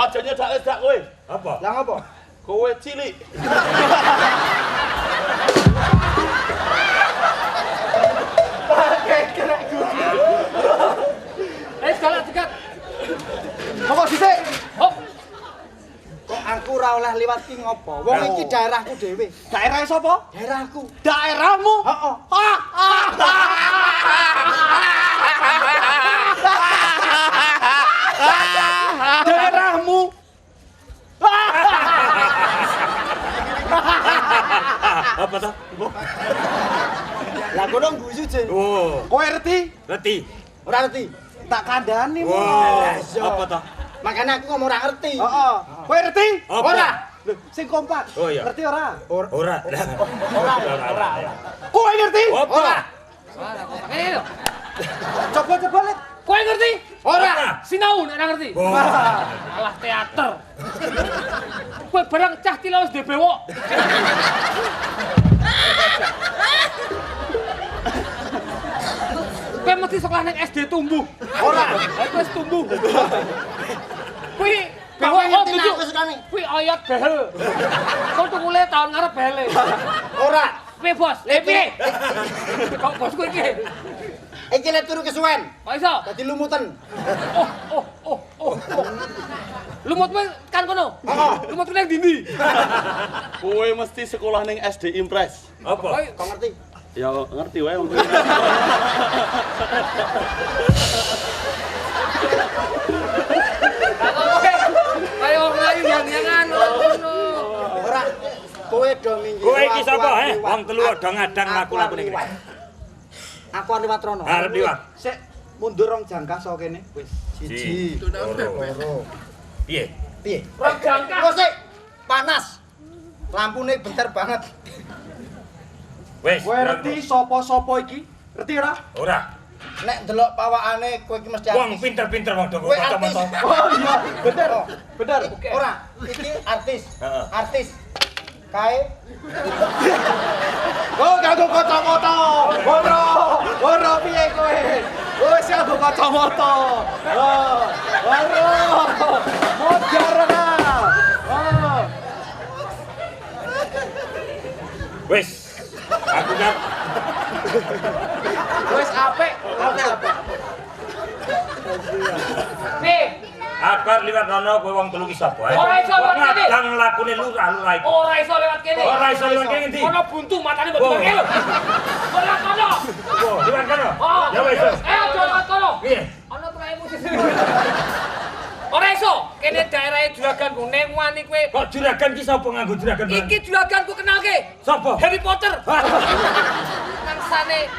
Aja nyedak-nyedak kowe. Apa? Lah ngopo? Kowe cilik. Pakai kena guru. Galak dekat. Apa sisik? Hop. Kok aku ora oleh liwat ki ngopo? Wong iki daerahku dhewe. Daerah sapa? Daerahku. Daerahmu? Heeh. Daerahmu. Apa toh? Lah kono guyu, Cek. Oh, Kowe ngerti? ngerti. Ora ngerti. Tak kandhani mu. Wah, iya. apa toh? Makanya aku ngomong ora ngerti. Heeh. Kowe ngerti? Apa? Ora. Lho, sing kompak. Oh, iya. Ngerti ora? Ora. Ora. Kowe ngerti? Apa? Ini lho. Coba lihat. Kowe ngerti? Ora. Sinau nek ora ngerti. Wah. Alah teater. Kowe barang cah tilau wis debewok. Kowe mesti sekolah ning SD tumbuh. Ora. Kowe wis tumbuh. Kuwi Kok bewok ngerti tujuh. aku sekali? Kuwi oyot behel. Kok tukule tahun ngarep behele. Ora. Piye bos? Piye? Kok bosku iki? Iki lek turu kesuwen. Kok iso? Dadi lumutan. Oh. Lumut kowe kan kono? Heeh. Lumut nang ndi? Kowe mesti sekolah ning SD Impres. Apa? Kok ngerti? Ya ngerti wae wong. Ayo ngayu yang ngono. Ora. Kowe do minggir. Kowe iki aku sapa, arep Wong telu liwat. do ngadang Aku laku-laku arep ning liwat. kene. Aku arep liwat rono. Arep liwat. Sik mundur rong jangkah saka kene. Wis. Siji. Loro. Piye? Piye? Rong jangkah. Kok sik panas. Lampune bentar banget. Wes. Kowe ngerti sapa-sapa iki? Ngerti ora? Ora. Nek ndelok pawakane kowe iki mesti Wong artis. pinter-pinter wong do Kowe artis. kacamata. Oh iya, bener. Bener. Ora, iki artis. Heeh. Artis. Kae Oh, kanggo kacamata. Ora piye kowe? Oh, sing kanggo kacamata. Oh, modern. Oh. Wes. Aku kan Wis apik. Nih, akar liwat rono kowe wong telu ki sapa? Ora iso liwat kene. Ngadang lakune lurah-lurah iku. ora iso lewat kene. Ora iso liwat kene ndi? Ono buntu matane mbok Oh. dibagi lho. Ora kono. Oh, liwat kono. Oh. Ya wes. Ayo lewat kono. Piye? Ono tukang musisi. Ora iso, kene daerahe juragan kuning wani kowe. Kok juragan ki sapa nganggo juragan? Iki juraganku kenalke. Sapa? Harry Potter. Mangsane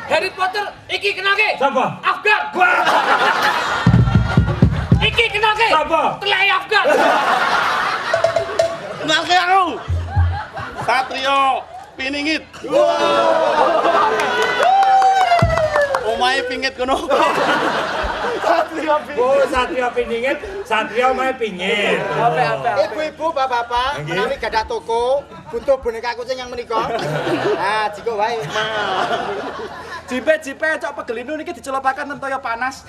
Harry Potter iki kenalke. Sapa? Afgan. Iki kenalke. Sapa? Telai Afgan. Kenalke aku. Satrio Piningit. Omahe pingit kono. Satrio Piningit. Oh, Satria Piningit, Satria mae pingit. ibu-ibu, bapak-bapak, Nggih. menawi gadah toko, butuh boneka kucing yang menika. Nah, jika wae. Jipe cok pegelinu niki dicelopaken tentoya panas.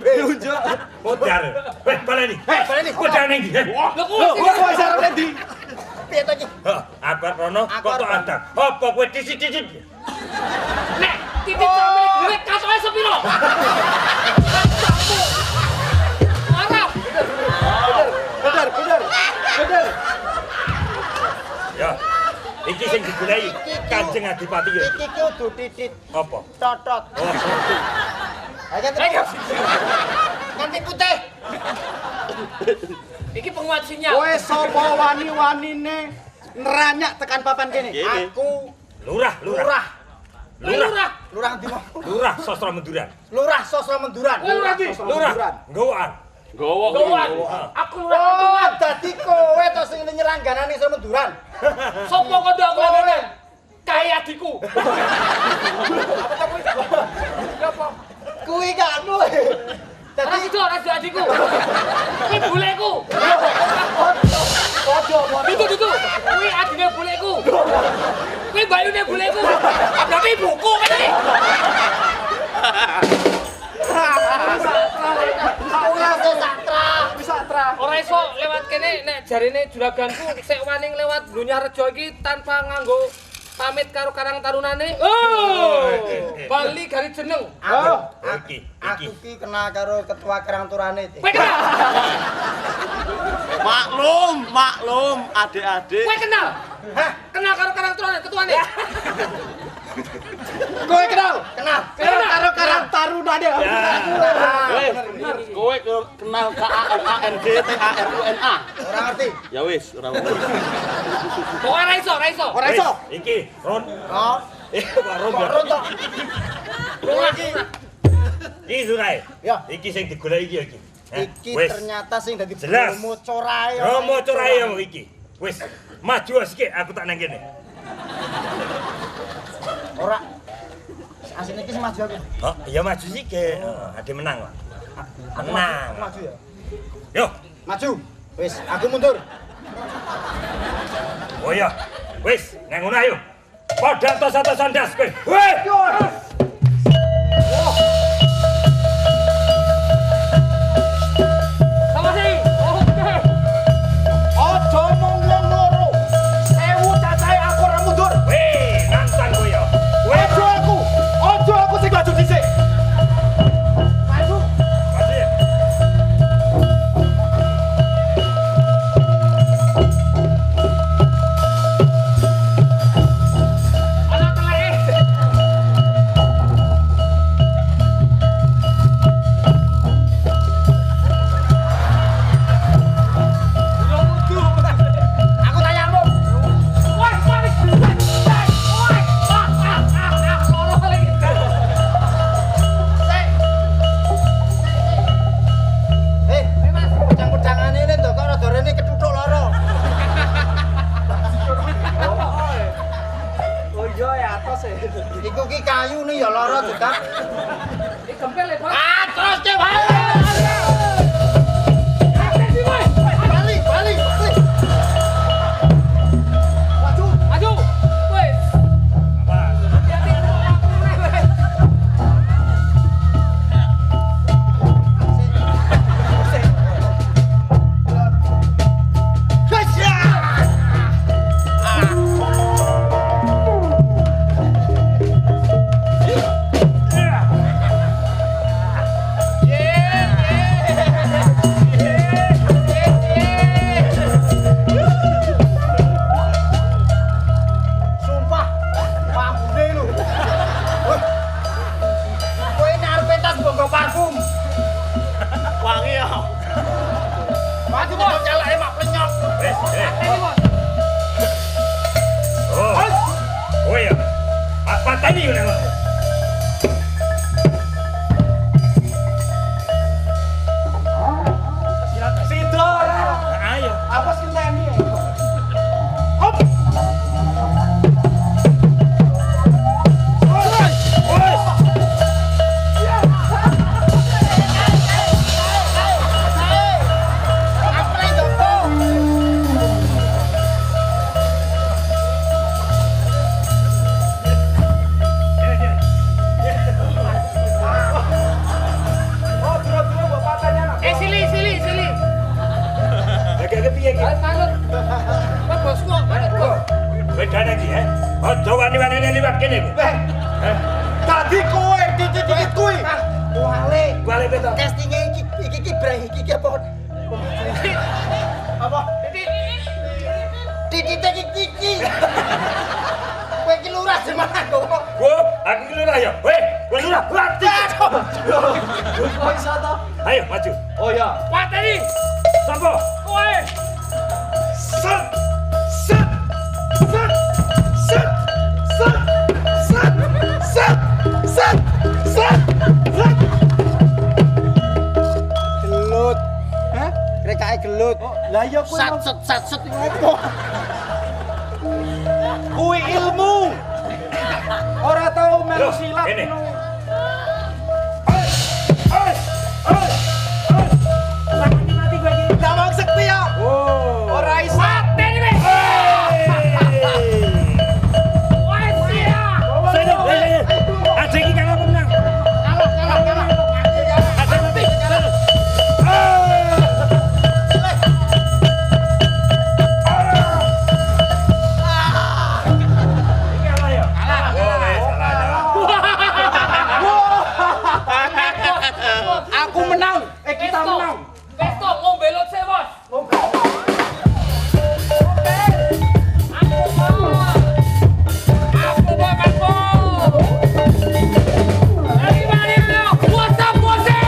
Tunjuk. Modar. Weh, baleni. baleni. Modar ning ndi? Lho Lho, kok sarane ndi? Piye to iki? Heh, akar rono Akar kok tok rono. ada. Apa kowe disit-disit? Nek titik sampe duit katoke sepiro? Arab. Bener. Ya. Iki sing digoleki Kanjeng Adipati ya. Iki kudu titit Apa? totot. Oh, Aja Ayo. Nanti putih. Iki penguat sinyal. Kowe sapa wani-wanine neranyak tekan papan kene? Aku lurah. lurah ndi mau? Lurah Sosro Menduran. Lurah Sosro Menduran. Lurah ndi? Lurah. Nggowokan. Gowo. Aku lurah Oh, Menduran. dadi kowe to sing nyelangganane Sosro Menduran. Sopo kondo aku lagane? Kaya adikku. Apa? Kuwi kamu. Ora Dadi sido, ora sido adikku. Kuwi buleku. padha Itu. Kuwi adine buleku. Kuwi bayune buleku. Berarti ibuku kan iki. Aku ngasih satra. Bisa Patra. Ora iso lewat kene nek jarine juraganku sik waning lewat Blunyarjo iki tanpa nganggo pamit karo Karang Tarunane. Oh! Bali gari jeneng. Iki. Aku ki kenal karo ketua Karang Tarunane. Kowe kenal? Maklum, adik-adik. Kowe kenal? Hah? Kenal karo Karang Tarunane ketuane? Kowe kenal? Kenal. Karo Karang Tarunane. Kowe kenal KANG TARUNA. Ora ngerti. Ya wis, ora ngerti. Kok ora iso, ora iso. Ora iso. Iki, Ron. Oh, Pak Ron. ron tok. Iki Surai. Ya. Iki sing digoleki iki. Iki Wis. ternyata sing dadi Jelas. Bromo corae. Romo corae iki. Wis, maju sik aku tak nang kene. Ora. Asine iki maju aku. Oh, ya maju sik ke. Ade menang kok. Menang. Maju ya. Yo. Maju. Wis, aku mundur. Oh ya. Wis, nang ngono ayo. Padha tos-tosan das kowe. Weh. Sama sih. Aja mung wong loro. 1000 cacahe aku ora mundur. Weh, nantang kowe ya. Ojo aku sing maju dhisik. Maju ya. Ana teleke. Aku tanyamu. Woi, mari. Woi. Loro lagi. Pedang-pedangane ini to kok rada rene ketuthuk loro. Oh iya ya atos e. Iku ki kayu nih ya loro juga. Iki gempel ya, Bos. Terus ke wae. Woi. Bali. Maju. Woi. Apa? Hati-hati kok aku nih. Sumpah, pambune lu. Wah. Kowe arep pentas nggo parfum. Wangi ya. Maju kok celake mak plenyok. Wes. Ini, Bos. Oh. Oh ya. Apa tadi nang ngono? Sidor. Ayo. Apa skenteni? Oh, dura-dura mbok patenya nak. Sili. Agak piye iki? Ayo manut. Kok bosku kok manut kok. Beda lagi ya. Aja wani-wani liwat kene. Weh, tadi kowe dikit-dikit kuwi. Wale. Balik beto. Castingnya iki breh iki apa? Apa? Titik iki. Kowe iki lurah semana kok. Wo, aku iki lurah ya. Weh, kowe lurah. Mati. Kok iso to? Ayo maju. Oh ya. Pateni. Sapa? Kowe. Set. Set. Set. Set. Set. Set. Set. Set. Set. Set. Gelut. Hah? Rekake gelut. Oh, lah iya kuwi. Sat ngopo? Kuwi ilmu. Ora tau melu Loh, silat. ini. Mati gue iki. Ndak mau sekti ya. Oh. Ora iso. Pateni wis. Wes ya. Sini, ada iki kang apa menang? Kalah. Ada mati. Pesto ngombe lot se, Bos. Aku bakal lagi mari lo, WhatsApp bose.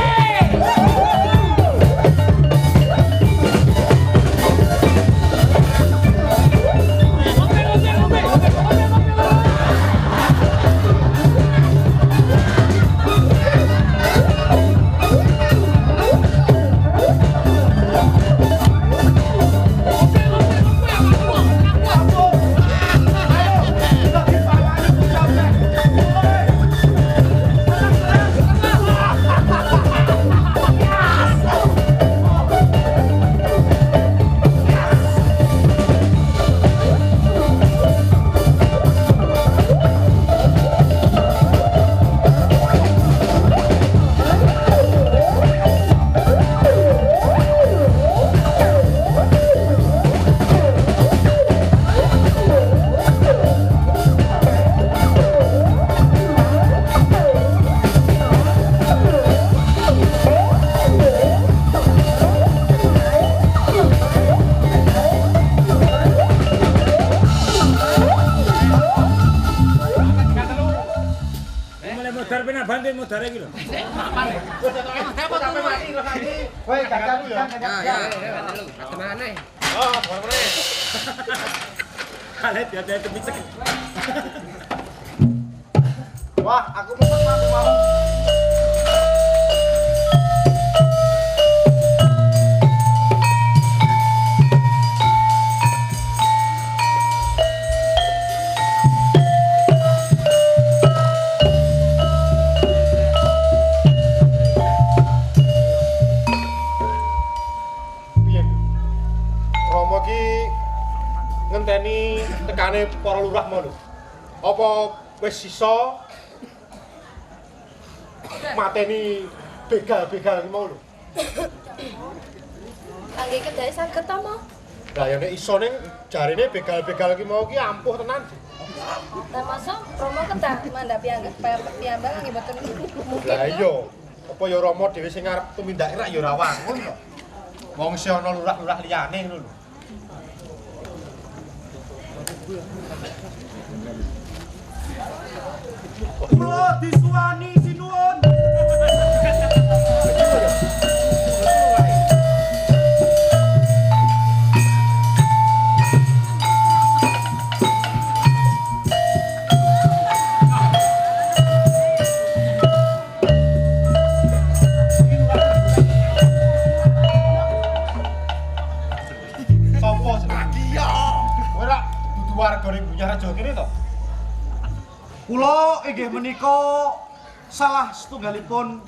Banding modar iki lho. Woi, kakak ya. Kemana? Oh, boleh. Kale dia kepicek. Wah, aku mau. Ngenteni tekane para lurah mau lho. Apa wis sisa mateni begal-begal iki mau lho. Kangge kedai saged to, Mo? Lah ya nek iso ning jarine begal-begal iki mau ki ampuh tenan. Lah masa Romo kedah mandhap piyambak nggih mboten mungkin. Lah iya. Apa ya Rama dhewe sing arep tumindak rak ya ora wangun kok. Wong isih ana lurah-lurah liyane ngono lho. Kula disuwani sinuwun. Sopo senagi ya? Kowe rak dudu wargane Bunyaraja kene to? Kula inggih menika salah setunggalipun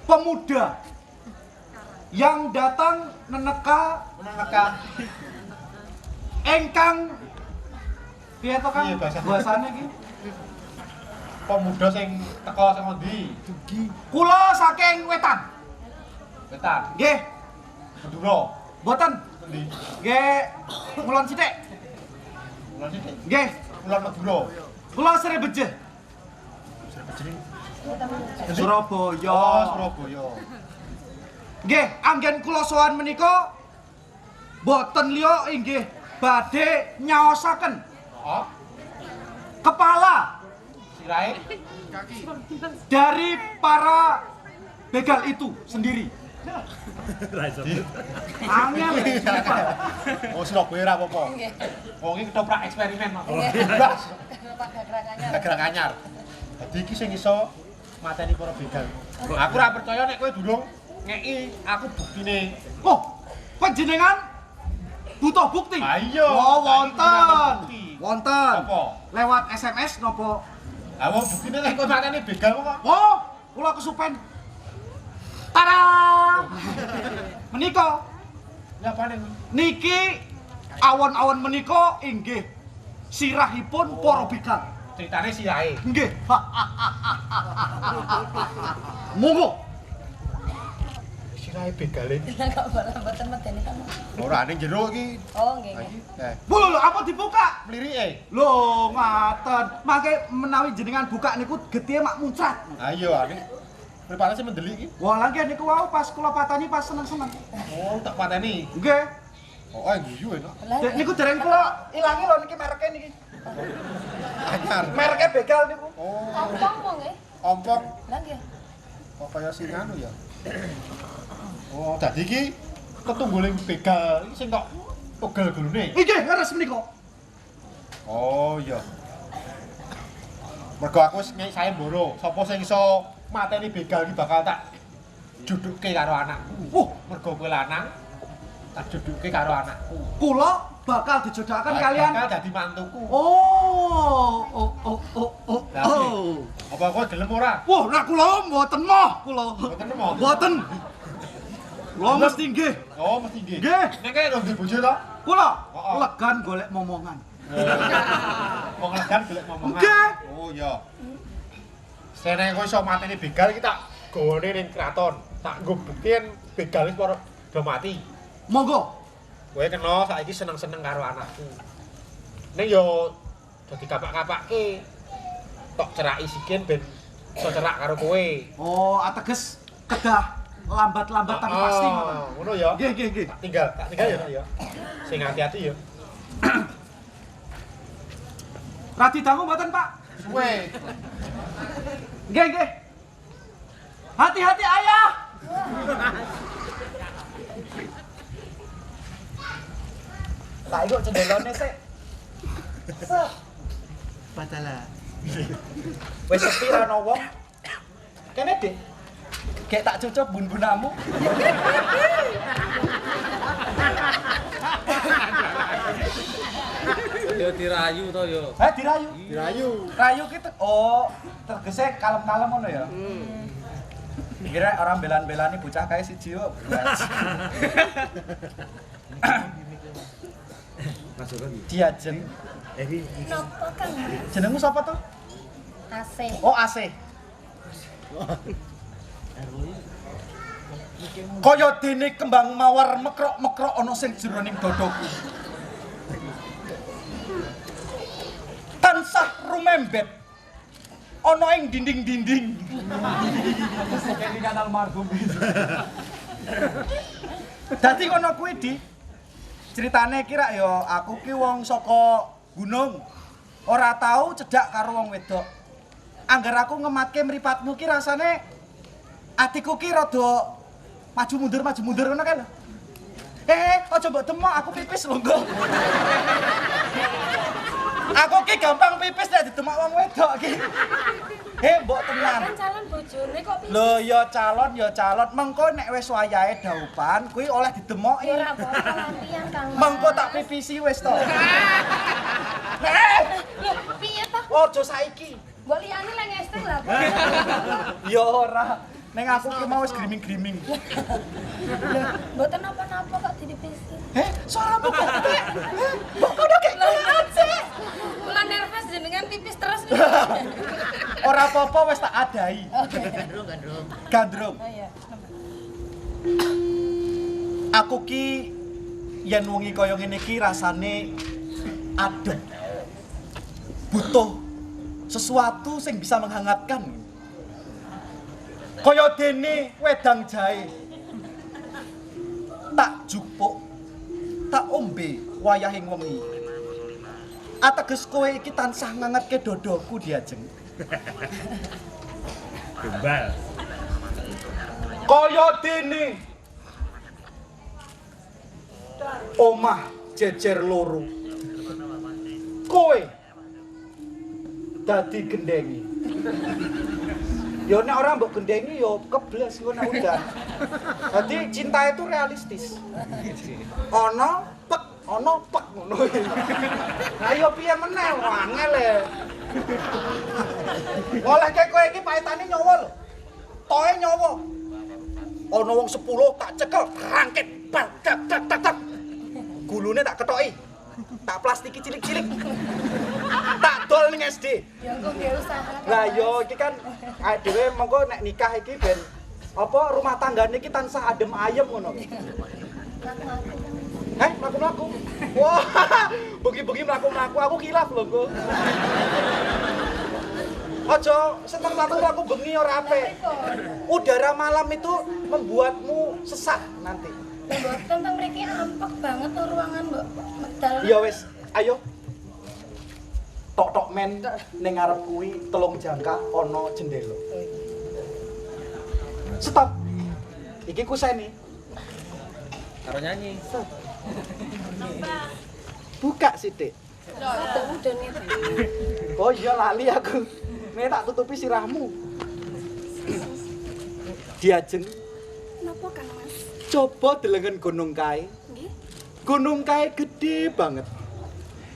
pemuda yang datang neneka engkang piye to Kang Piye bahasane? bahasane iki? Pemuda sing teko sing ndi? Kula saking wetan. Wetan. Nggih, Madura. mboten. Endi? Nggih, ngulon sithik. Mulane sithik. Nggih, Kulon Madura. kula Srebeje. Surabaya. Oh, Surabaya. Nggih, anggen kula sowan menika boten liya inggih badhe nyaosaken Oh, kepala sirahe dari para begal itu sendiri. Ra iso. Angel. Oh, Surabaya ora apa-apa. Nggih. Wong iki ketoprak eksperimen kok. Bebas. Pak gerakannya. Gerak anyar. Dadi iki sing iso mateni para begal. Aku ora percaya nek kowe durung ngeki aku buktine. Oh, panjenengan butuh bukti? Ah, iya. Oh, Bukti. wonten. Wonten. Apa? Lewat SMS napa? Lah wong buktine nek kowe mateni begal kok. Oh, kula kesupen. Tada! Menika Ya apane? niki awon-awon menika inggih sirahipun para begal. Ceritane sirahe. Nggih. Monggo. Sirahe begale. Kok mboten medeni to, Mo? Ora ning jero iki. Oh, nggih. nggih. Lho, apa dibuka? Mlirike. Lho, ngaten. Mangke menawi jenengan buka niku getih mak muncrat. Ha iya, ning Mripate sing mendelik iki. Wah, lagi niku wau pas kula patani pas seneng-seneng. Oh, tak pateni. Nggih. Oh, guyu enak. Dek niku dereng kula ilangi lho niki mereke niki. Anyar. Mereke begal niku. Oh, Ompong mong nggih. ompong. Lah nggih. Kok kaya sing anu ya. Oh, dadi iki ketungguling begal iki sing kok pegel gulune. Nggih, leres menika. Oh, iya. Mergo aku wis nyai sayembara, sapa sing iso mateni begal iki bakal tak juduke karo anakku. Mergo kowe lanang, tak juduke karo anakku. Kula bakal dijodohaken kalian. Bakal dadi mantuku. Oh. Apa kowe gelem ora? Wah, nek kula mboten moh kula. Mboten emoh. Mboten. Kula mesti nggih. Oh, mesti nggih. Nggih. Nek kaya ndek bojo to? Kula Oh. legan golek momongan. Wong legan golek momongan. Nggih. Oh, iya. Sene kowe iso mateni begal iki tak gawane ning kraton. Tak nggo buktiin begal wis para do mati. Monggo. Kowe kena saiki seneng-seneng karo anakku. Ning yo dadi kapak-kapakke. Tok ceraki sikin ben iso cerak karo kowe. Oh, ateges kedah lambat-lambat tapi pasti ngoten. Ngono ya. Nggih. Tak tinggal ya. Sing hati-hati ya. Radi dangu mboten, Pak? Suwe. Nggih. Hati-hati ayah. Tak iku cendelone sik. Set. Badalah. Wis sepi ra ono wong. Kene, Dik. Kayak tak cocok bun-bunamu. Yo dirayu to yo. Hah, dirayu? Dirayu. Rayu ki tegese kalem-kalem ngono ya. Kira orang belan-belani bocah kae siji yo. Diajeng. Nopo Kang? Jenengmu sapa to? AC. Oh, AC. Kaya dene kembang mawar mekrok-mekrok ana sing jroning dadaku. Tansah rumembet ana ing dinding-dinding. Iki kan almarhum. Dadi ngono kuwi, Di. Ceritane kira ya aku ki wong saka gunung. Ora tau cedhak karo wong wedok. Angger aku ngematke mripatmu ki rasane atiku ki rada maju mundur ngono kae lho. Aja mbok demok aku pipis lho, Nggo. Aku ki gampang pipis nek didemok wong wedok ki. Mbok tenan. Kan calon bojone kok piye? Lho ya calon. Mengko nek wis wayahe daupan kuwi oleh didemoki. Ora apa-apa lampian Kang. Mengko tak pipisi wis to. Lho, piye to? Ojo saiki. Mbok liyane lek ngesting lah. Ya ora. Neng aku ki mau wis griming-griming. Mboten napa-napa kok dipisi. Suaramu kok gede? Mbok kono ki sih. Kula nervous jenengan pipis terus. Ora apa-apa wis tak adahi. Gandrung. Oh iya. Aku ki yen wengi kaya ngene iki rasane adem. Butuh sesuatu sing bisa menghangatkan. Kaya dene wedang jahe. Tak jupuk, tak ombe wayahing wengi. Ateges kowe iki tansah ngangetke dodoku Diajeng. Gombal. Kaya dene omah jejer loro. Kowe dadi gendengi. Ya nek ora mbok gendengi ya kebles ngono udan. Dadi cinta itu realistis. Ono pek ngono. Lah ya piye meneh angel e. Ngolehke kowe iki paitane nyawa lho. Toe nyawa. Ana wong 10 tak cekel rangkit bal tak. Gulune tak ketoki. Tak plastiki cilik-cilik. Tak dol ning SD. Ya kok nggih usaha. Lah yo iki kan awake dhewe mengko nek nikah iki ben apa rumah tanggane iki tansah adem ayem ngono. Mlaku-mlaku. Wah, bugi-bugi mlaku-mlaku aku khilaf lho, Nggo. Ojo seneng tatu aku bengi ora apik. Udara malam itu membuatmu sesak nanti. Mbok tentang mriki ampek banget tuh ruangan, Mbok. Medal. Ya wis, ayo. Tok-tok men ning ngarep kuwi telung jangka ana jendela. Stop. Iki kuseni. Karo nyanyi. Buka sithik. Ada udane. Oh iya lali aku. Nek tak tutupi sirahmu. Diajeng. Napa Kang Mas? Coba delengen Gunung Kae. Nggih. Gunung Kae gede banget.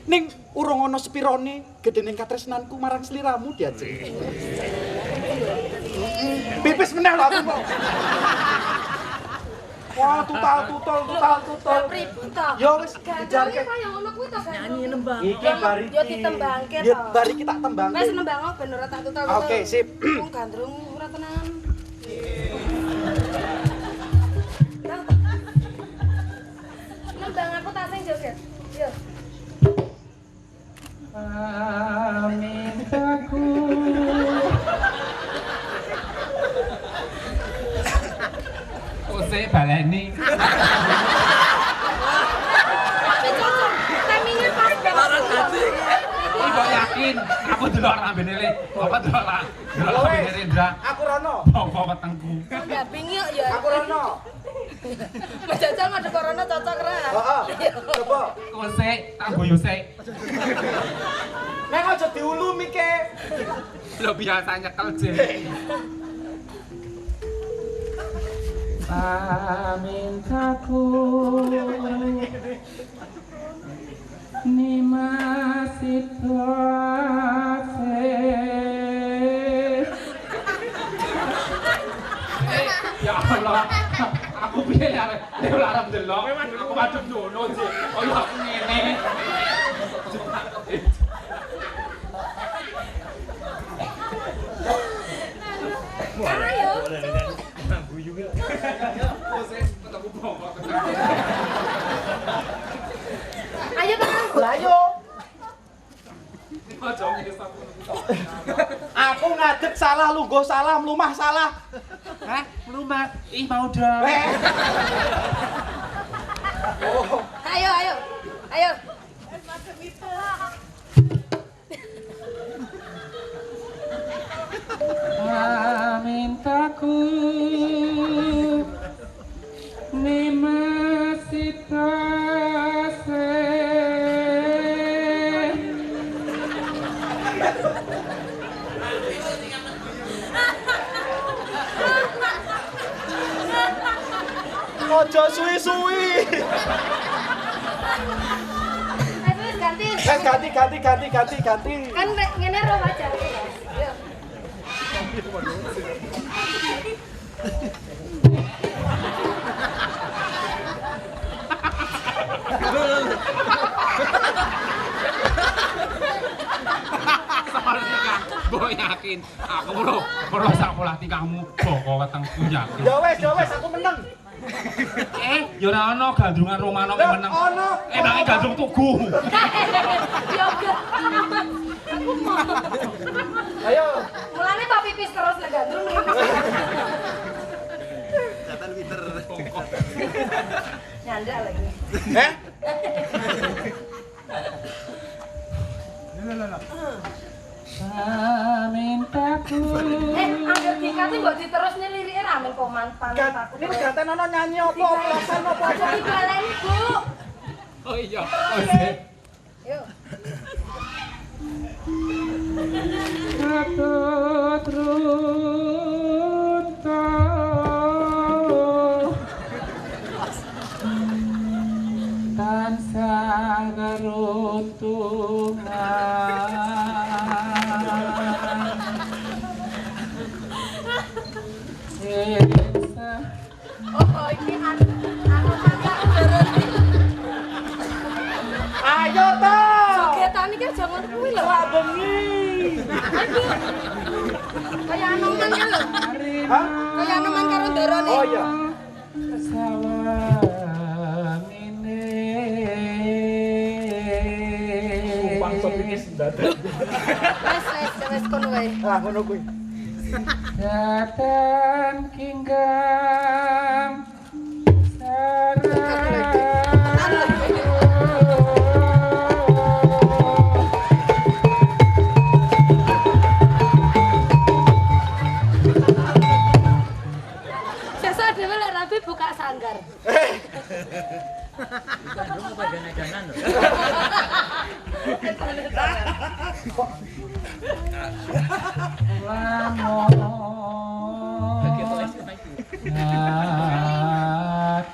Ning urung ana sepirone gedening katresnanku marang sliramu Diajeng. Pipis meneh lho aku kok. Wah, tutol. Pripun to? Ya wis Dijarke dijarke. kaya ngono kuwi to. Nyanyi nembang. Iki bari Yo ditembangke Ya to. bari kita tembang. Wes nembang ben ora tak tutul. Oke, sip. Wong gandrung ora tenan. Nembang aku tak sing joget. Yo. Ose baleni. Tapi cocok. Timingnya pas banget. Ibu yakin aku delok rambene le. Apa delok lah. Delok rambene Rendra. Aku rono. Apa wetengku. Gabing yuk ya. Aku rono. Mas Jajal madu corona cocok ra. Heeh. Coba. Ose tak guyu sik. Nek aja diulu mike. Lo biasa nyekel je. Pamintaku ni masih Ya Allah, aku piye ya? Dewe larang delok, aku madhep ngono sih. Oh ya aku ngene. Ayo. Ayo tekan. Lah yo. Aja ngesot. Aku ngadeg salah, lungguh salah, mlumah salah. Hah? Melumah? Ih mau dong. Ayo. Mintaku ni masih Aja suwi-suwi. Wes Ganti. Kan ngene ro wajar. Yo. Mbok yakin aku bro sak pola tingkahmu boko wetengku yakin. Ya wes aku menang. Ya ora ono gandrungan Romano ki meneng. Ono. Emang gandrung tugu. Yo gak. Aku mau. Ayo. Mulane kok pipis terus nek gandrung. Jatan Twitter. Nyandak lagi. Mintaku. Angger dikate mbok diterus lirike ramen kok mantan aku. Ini gaten ono nyanyi apa? Pelasan apa? Aja dibaleni, Bu. Oh iya. Ose. Yo. Katut runtuh tansah geruntungan Oh, iki anu mangga berhenti. Ayo to. Jogetan iki aja ngono kuwi lho. Wah bengi. Kaya anoman kan lho. Hah? Kaya anoman karo ndarane. Oh iya. sawamine Bangsa iki sendat. Wes wes kono wae. Ah, ngono kuwi. Datang kinggam Sesuk dhewe lek rabi buka sanggar.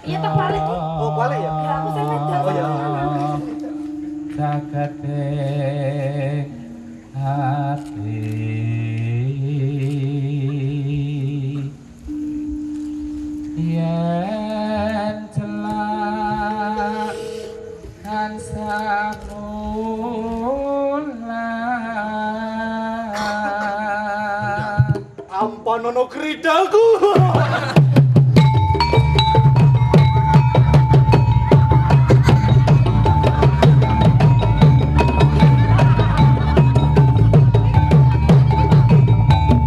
Iya tak balik. Oh, balik ya? Ya aku sing wedok. Oh ya. Sakating hati yen celak tansah mulan Ampanono kridaku.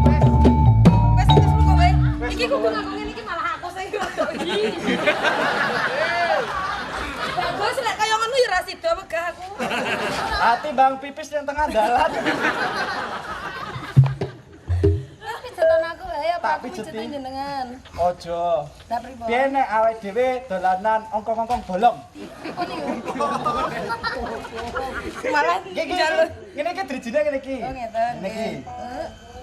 Wes lu kowe. Iki kudu ngaku ngene iki malah aku sing ngono iki. Bagus lek kaya ngono ya ra sida wegah aku. Hati Bang Pipis yang tengah dalan. Tapi jalan aku wae apa Tak aku pijeti. pijetin jenengan. Ojo. Lah pripun? Piye nek awake dhewe dolanan ongkong-ongkong bolong. Pripun iki? Malah Iki jalur. ngene iki drijine ngene iki. Oh ngeten. Ngene iki.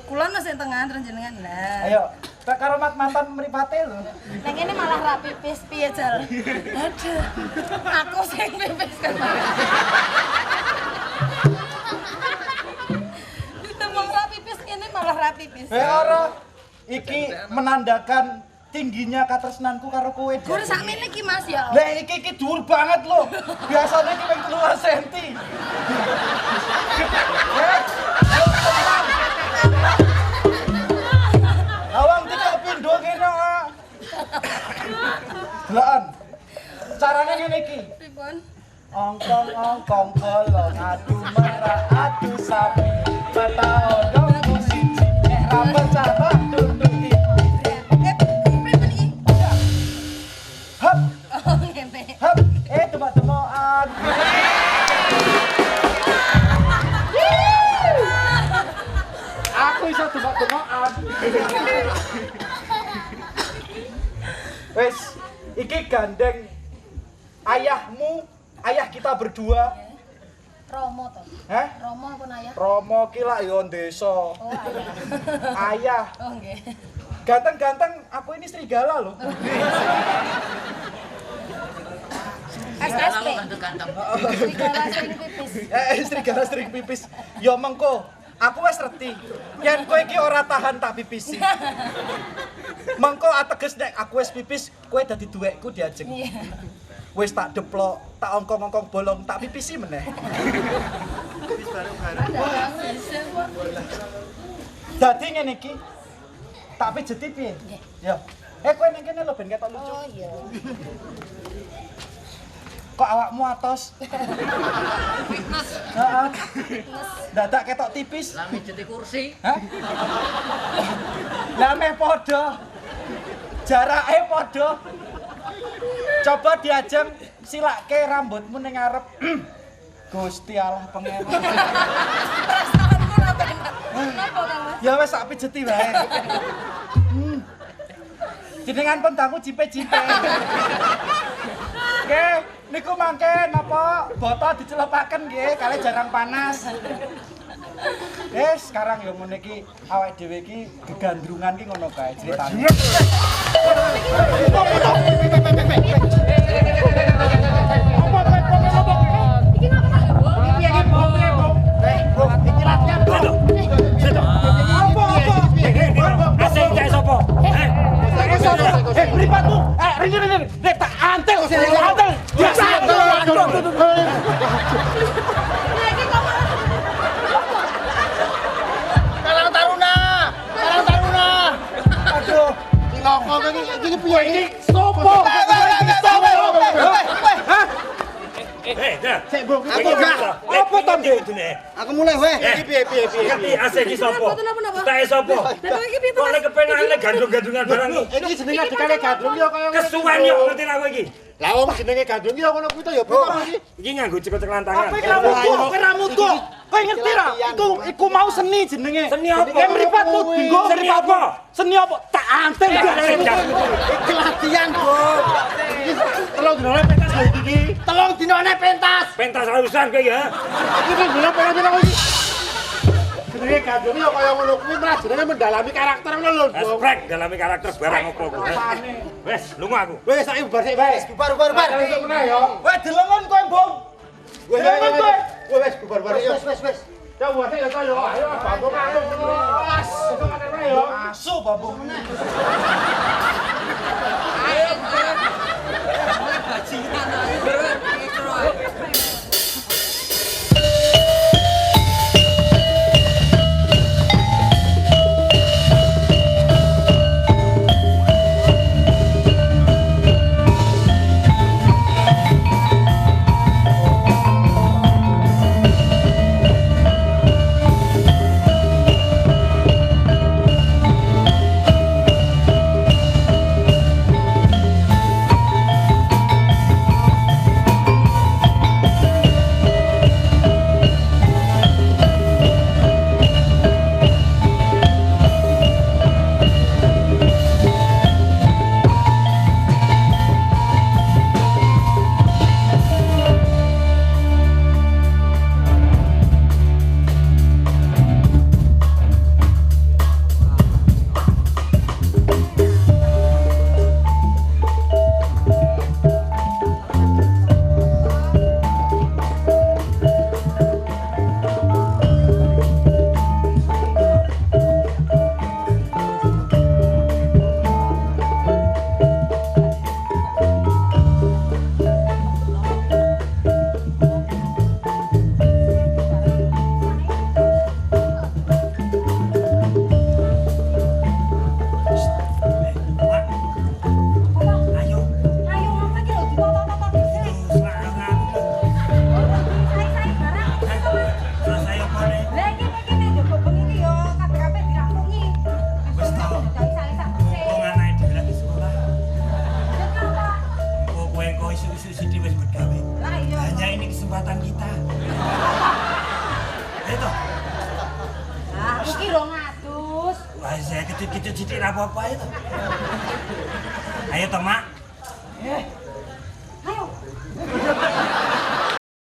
Kula nang sing tengah terus jenengan. Lah. Ayo, Pak karo mantan mripate lho. Nang ngene malah ra pipis piye jal. Aduh. Aku sing pipis kan. Ditembung ra pipis ngene malah ra pipis. Ora iki menandakan tingginya katresnanku karo kowe. Gur sakmene iki Mas ya. Lah iki dhuwur banget lho. Biasane iki ping 3 cm. Awang tidak pindho kene ah. Deloken. Carane ngene iki. Pripun? Ongkong-ongkong bolong adu merah adu sapi. Pataodong siji nek ra pecah tututi. Pripun iki? Hap Oh ngene. hap demak-demakan. Aku iso demak-demakan. Wes, iki gandeng ayahmu, ayah kita berdua. Romo to. Heh? Romo apa ayah? Romo ki lak yo desa. Oh ayah. Ayah, Oh nggih. ganteng-ganteng aku ini serigala loh. SSP. Serigala sing pipis. Serigala sering pipis. Yo mengko, aku wis reti. Yen kowe iki ora tahan tak pipisi. Mengko ateges nek aku wis pipis, kowe dadi duwekku diajeng. Iya. Wis tak deplok, tak ongkong-ongkong bolong, tak pipisi meneh. Dadi ngene iki. Tak pijeti piye? Yo. Kowe ning kene lho ben ketok lucu. Oh iya. Kok awakmu atos? Heeh. Dadak ketok tipis. Lah mijeti kursi. Hah? Lah meh padha. Jarake padha. Coba diajeng silake rambutmu ning ngarep. Gusti Allah pangeran. Perasaanku ora bener. Napa Kang Mas? Ya wis sak pijeti wae. Jenengan pentangku jipe-jipe. Oke, niku mangke napa boto dicelepaken nggih, kali jarang panas. Sekarang yo ngene iki awake dhewe iki gegandrungan ki ngono kae critane. Asing kae sapa? Mripatmu, ring nek tak antel sing antel. Karang Taruna. Aduh, Ngokong iki piye iki? sopo? Eh, Sik, Aku enggak. Apa to, Dik? Aku mulai weh. Piye piye piye. Ngerti asik iki sapa? Napa? Tak sapa? Lah iki piye to? Kok lek kepenane gandrung-gandrungan barang iki. Iki jenenge adikane gandrung ya kaya Kesuwen yo ngerti ra kowe iki. Lah wong jenenge gandrung ya ngono kuwi to ya piye iki? Iki nganggo cekel lantangan. Kowe ra mutu. Kowe ngerti ra? Iku mau seni jenenge. Seni apa? Kowe mripatmu dinggo Seni apa? Seni apa? Tak anten. Iki latihan, Bos. Telung dinane pentas lho iki. Telung dinane pentas. Pentas harusan kowe ya. Iki kan dina pentas dina iki. Jenenge gandrung ya kaya ngono kuwi malah jenenge mendalami karakter ngono lho. Esprek dalami karakter barang apa kowe. Wes, lunga aku. Wis saiki bubar sik bae. Bubar. Besok meneh ya. Weh delengen kowe, Bung. Wis wis bubar ya. Wes. Ya bubar sik ya to ya. Ayo bantu aku. Wes. Besok meneh ya. Asu babung meneh. Hanya ini kesempatan kita. Ayo toh. Aku ki 200. Wah, saya kecil-kecil apa-apa itu. Ayo toh, Mak.